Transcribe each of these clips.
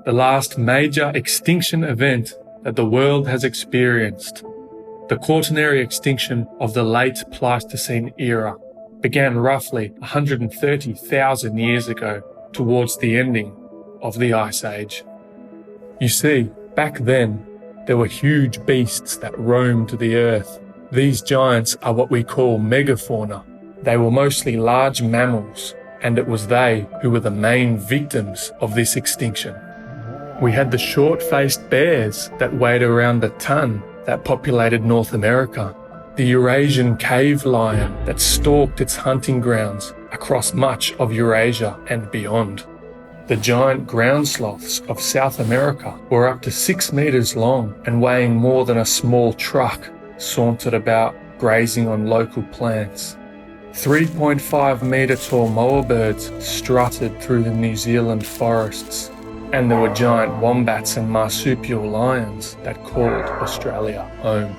the last major extinction event that the world has experienced. The Quaternary extinction of the Late Pleistocene era began roughly 130,000 years ago towards the ending of the Ice Age. You see, back then, there were huge beasts that roamed the earth. These giants are what we call megafauna. They were mostly large mammals, and it was they who were the main victims of this extinction. We had the short-faced bears that weighed around a ton that populated North America, the Eurasian cave lion that stalked its hunting grounds across much of Eurasia and beyond. The giant ground sloths of South America were up to 6 meters long and weighing more than a small truck, sauntered about, grazing on local plants. 3.5 metre tall moa birds strutted through the New Zealand forests, and there were giant wombats and marsupial lions that called Australia home.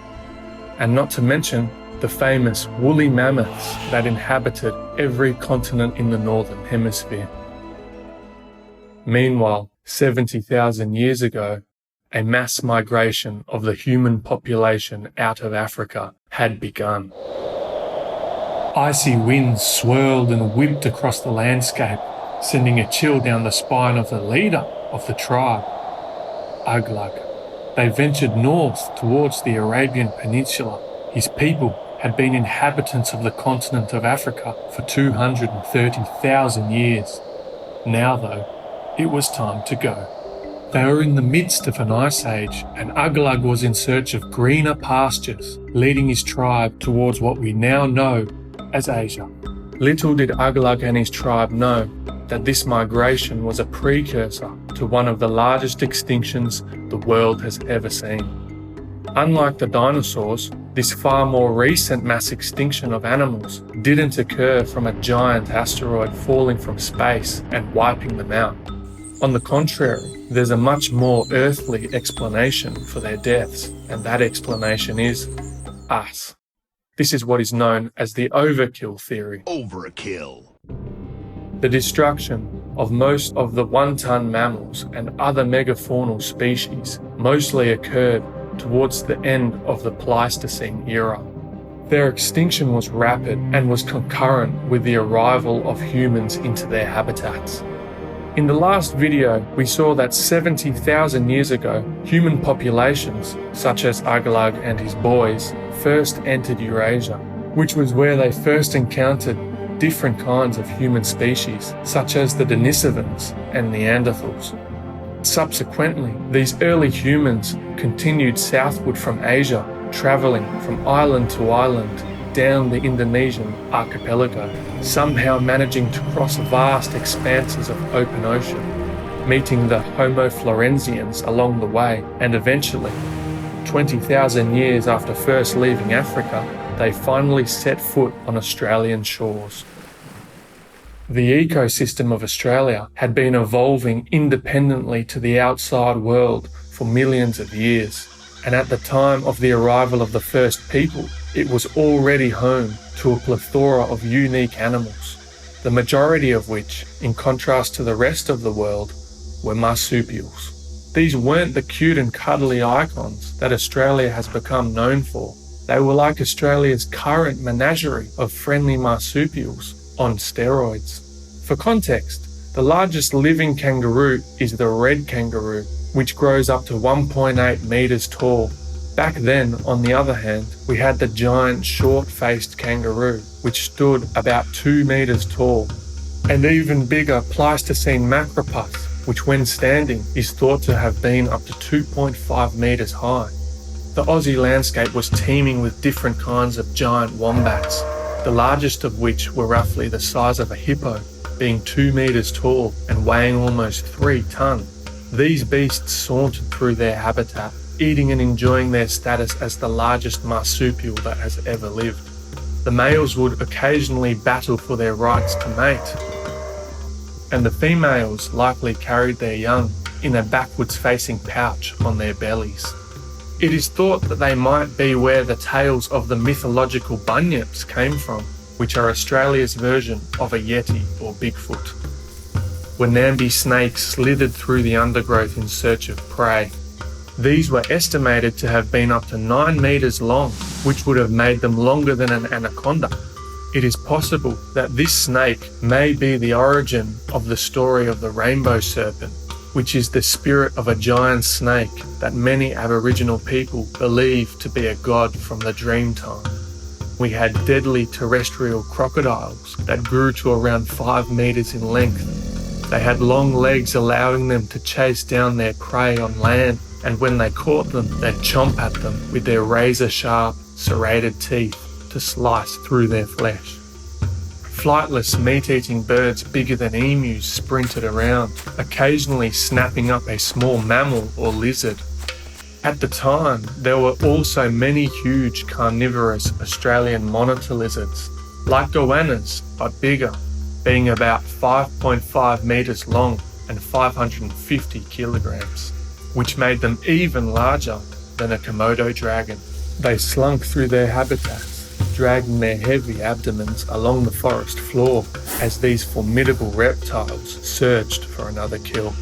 And not to mention the famous woolly mammoths that inhabited every continent in the Northern Hemisphere. Meanwhile, 70,000 years ago, a mass migration of the human population out of Africa had begun. Icy winds swirled and whipped across the landscape, sending a chill down the spine of the leader of the tribe, Aglag. They ventured north towards the Arabian Peninsula. His people had been inhabitants of the continent of Africa for 230,000 years. Now, though, it was time to go. They were in the midst of an ice age, and Aglag was in search of greener pastures, leading his tribe towards what we now know as Asia. Little did Aglag and his tribe know that this migration was a precursor to one of the largest extinctions the world has ever seen. Unlike the dinosaurs, this far more recent mass extinction of animals didn't occur from a giant asteroid falling from space and wiping them out. On the contrary, there's a much more earthly explanation for their deaths, and that explanation is us. This is what is known as the Overkill Theory. Overkill. The destruction of most of the one-ton mammals and other megafaunal species mostly occurred towards the end of the Pleistocene era. Their extinction was rapid and was concurrent with the arrival of humans into their habitats. In the last video, we saw that 70,000 years ago, human populations, such as Aglag and his boys, first entered Eurasia, which was where they first encountered different kinds of human species, such as the Denisovans and Neanderthals. Subsequently, these early humans continued southward from Asia, travelling from island to island down the Indonesian archipelago, somehow managing to cross vast expanses of open ocean, meeting the Homo florensians along the way, and eventually, 20,000 years after first leaving Africa, they finally set foot on Australian shores. The ecosystem of Australia had been evolving independently to the outside world for millions of years, and at the time of the arrival of the first people, it was already home to a plethora of unique animals, the majority of which, in contrast to the rest of the world, were marsupials. These weren't the cute and cuddly icons that Australia has become known for. They were like Australia's current menagerie of friendly marsupials on steroids. For context, the largest living kangaroo is the red kangaroo, which grows up to 1.8 meters tall. Back then, on the other hand, we had the giant short-faced kangaroo, which stood about 2 meters tall, and even bigger Pleistocene macropus, which when standing is thought to have been up to 2.5 meters high. The Aussie landscape was teeming with different kinds of giant wombats, the largest of which were roughly the size of a hippo, being 2 meters tall and weighing almost 3 tons. These beasts sauntered through their habitat, eating and enjoying their status as the largest marsupial that has ever lived. The males would occasionally battle for their rights to mate, and the females likely carried their young in a backwards-facing pouch on their bellies. It is thought that they might be where the tales of the mythological bunyips came from, which are Australia's version of a yeti or Bigfoot. where Namby snakes slithered through the undergrowth in search of prey. These were estimated to have been up to 9 meters long, which would have made them longer than an anaconda. It is possible that this snake may be the origin of the story of the rainbow serpent, which is the spirit of a giant snake that many Aboriginal people believe to be a god from the Dreamtime. We had deadly terrestrial crocodiles that grew to around 5 meters in length. They had long legs allowing them to chase down their prey on land, and when they caught them, they'd chomp at them with their razor-sharp, serrated teeth to slice through their flesh. Flightless meat-eating birds bigger than emus sprinted around, occasionally snapping up a small mammal or lizard. At the time, there were also many huge carnivorous Australian monitor lizards, like goannas but bigger, being about 5.5 metres long and 550 kilograms, which made them even larger than a Komodo dragon. They slunk through their habitats, dragging their heavy abdomens along the forest floor as these formidable reptiles searched for another kill.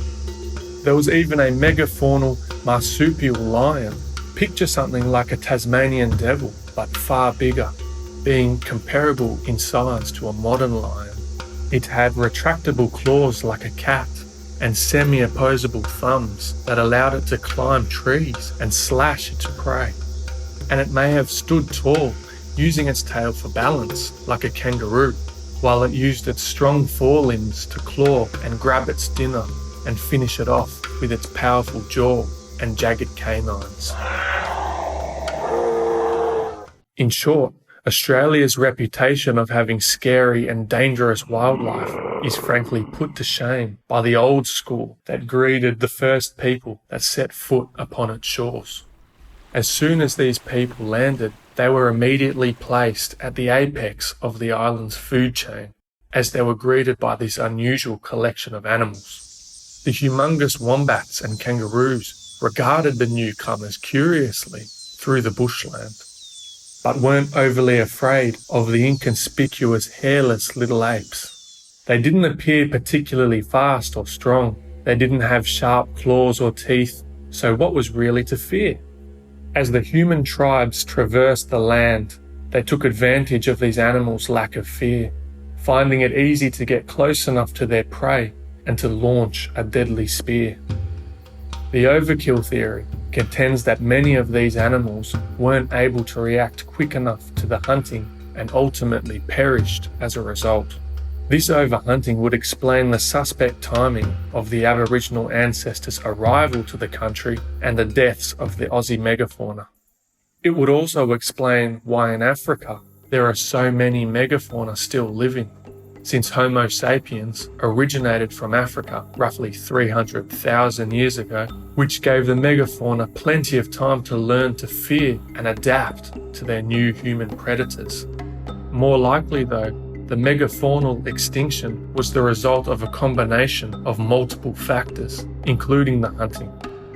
There was even a megafaunal marsupial lion. Picture something like a Tasmanian devil, but far bigger, being comparable in size to a modern lion. It had retractable claws like a cat and semi-opposable thumbs that allowed it to climb trees and slash its prey. And it may have stood tall, using its tail for balance, like a kangaroo, while it used its strong forelimbs to claw and grab its dinner and finish it off with its powerful jaw and jagged canines. In short, Australia's reputation of having scary and dangerous wildlife is frankly put to shame by the old school that greeted the first people that set foot upon its shores. As soon as these people landed, they were immediately placed at the apex of the island's food chain, as they were greeted by this unusual collection of animals. The humongous wombats and kangaroos regarded the newcomers curiously through the bushland, but weren't overly afraid of the inconspicuous hairless little apes. They didn't appear particularly fast or strong. They didn't have sharp claws or teeth, so what was really to fear? As the human tribes traversed the land, they took advantage of these animals' lack of fear, finding it easy to get close enough to their prey and to launch a deadly spear. The Overkill Theory contends that many of these animals weren't able to react quick enough to the hunting and ultimately perished as a result. This overhunting would explain the suspect timing of the Aboriginal ancestors' arrival to the country and the deaths of the Aussie megafauna. It would also explain why in Africa there are so many megafauna still living, since Homo sapiens originated from Africa roughly 300,000 years ago, which gave the megafauna plenty of time to learn to fear and adapt to their new human predators. More likely though, the megafaunal extinction was the result of a combination of multiple factors, including the hunting,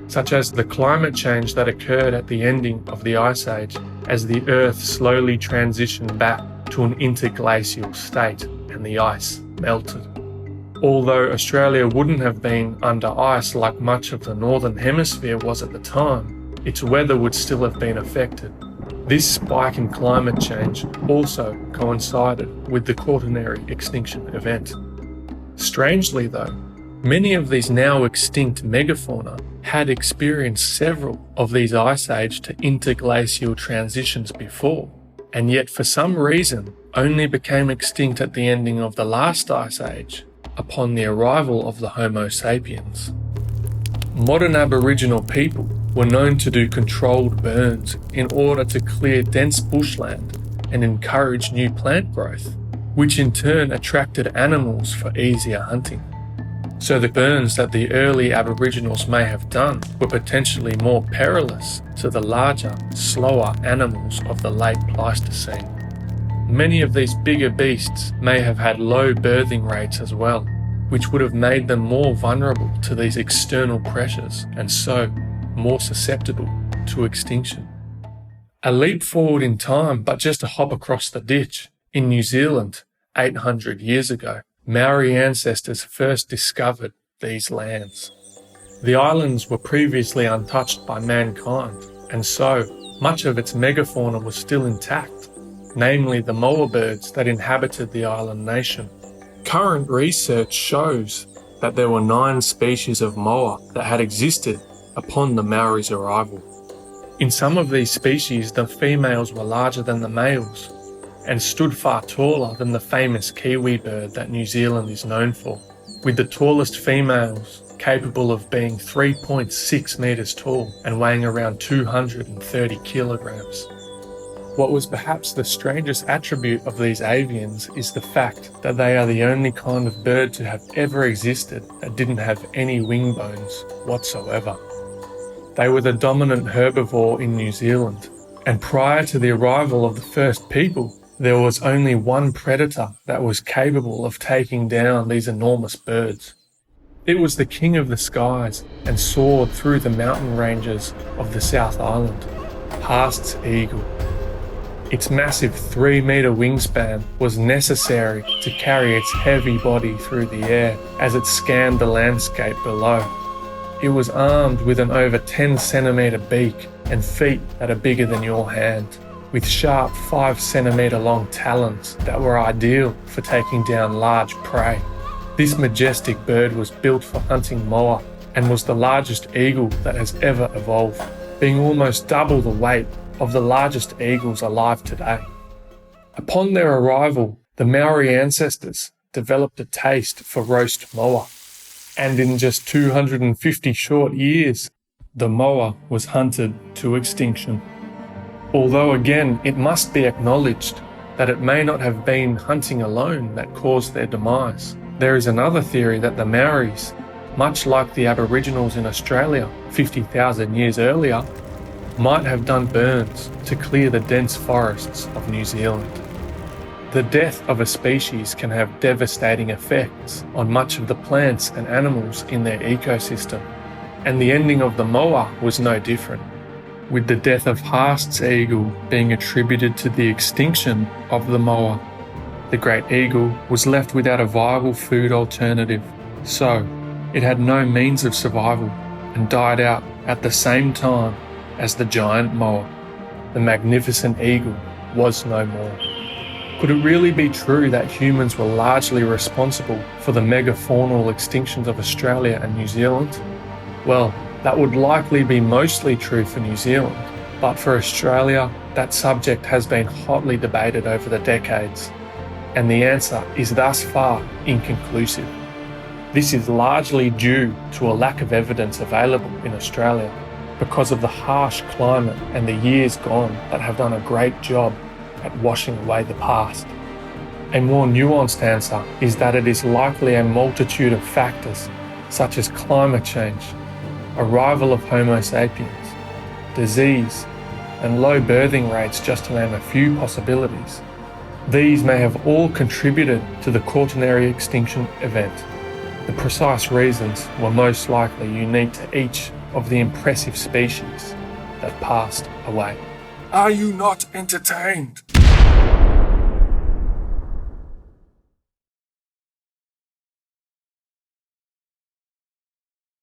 such as the climate change that occurred at the ending of the Ice Age as the Earth slowly transitioned back to an interglacial state and the ice melted. Although Australia wouldn't have been under ice like much of the Northern Hemisphere was at the time, its weather would still have been affected. This spike in climate change also coincided with the Quaternary extinction event. Strangely though, many of these now extinct megafauna had experienced several of these Ice Age to interglacial transitions before, and yet for some reason only became extinct at the ending of the last Ice Age, upon the arrival of the Homo sapiens. Modern Aboriginal people were known to do controlled burns in order to clear dense bushland and encourage new plant growth, which in turn attracted animals for easier hunting. So the burns that the early Aboriginals may have done were potentially more perilous to the larger, slower animals of the Late Pleistocene. Many of these bigger beasts may have had low birthing rates as well, which would have made them more vulnerable to these external pressures and so more susceptible to extinction. A leap forward in time, but just a hop across the ditch, in New Zealand 800 years ago, Maori ancestors first discovered these lands. The islands were previously untouched by mankind, and so much of its megafauna was still intact, namely the moa birds that inhabited the island nation. Current research shows that there were 9 species of moa that had existed upon the Maoris' arrival. In some of these species, the females were larger than the males and stood far taller than the famous kiwi bird that New Zealand is known for, with the tallest females capable of being 3.6 metres tall and weighing around 230 kilograms. What was perhaps the strangest attribute of these avians is the fact that they are the only kind of bird to have ever existed that didn't have any wing bones whatsoever. They were the dominant herbivore in New Zealand, and prior to the arrival of the first people, there was only one predator that was capable of taking down these enormous birds. It was the king of the skies and soared through the mountain ranges of the South Island, Haasts Eagle. Its massive 3-metre wingspan was necessary to carry its heavy body through the air as it scanned the landscape below. It was armed with an over 10-centimetre beak and feet that are bigger than your hand, with sharp 5-centimetre long talons that were ideal for taking down large prey. This majestic bird was built for hunting moa and was the largest eagle that has ever evolved, being almost double the weight of the largest eagles alive today. Upon their arrival, the Maori ancestors developed a taste for roast moa, and in just 250 short years, the moa was hunted to extinction. Although again, it must be acknowledged that it may not have been hunting alone that caused their demise. There is another theory that the Maoris, much like the Aboriginals in Australia 50,000 years earlier, might have done burns to clear the dense forests of New Zealand. The death of a species can have devastating effects on much of the plants and animals in their ecosystem, and the ending of the moa was no different, with the death of Haasts Eagle being attributed to the extinction of the moa. The great eagle was left without a viable food alternative, so it had no means of survival and died out at the same time as the giant moa. The magnificent eagle was no more. Could it really be true that humans were largely responsible for the megafaunal extinctions of Australia and New Zealand? Well, that would likely be mostly true for New Zealand, but for Australia, that subject has been hotly debated over the decades, and the answer is thus far inconclusive. This is largely due to a lack of evidence available in Australia because of the harsh climate and the years gone that have done a great job at washing away the past. A more nuanced answer is that it is likely a multitude of factors such as climate change, arrival of Homo sapiens, disease, and low birthing rates, just to name a few possibilities. These may have all contributed to the Quaternary extinction event. The precise reasons were most likely unique to each of the impressive species that passed away. Are you not entertained?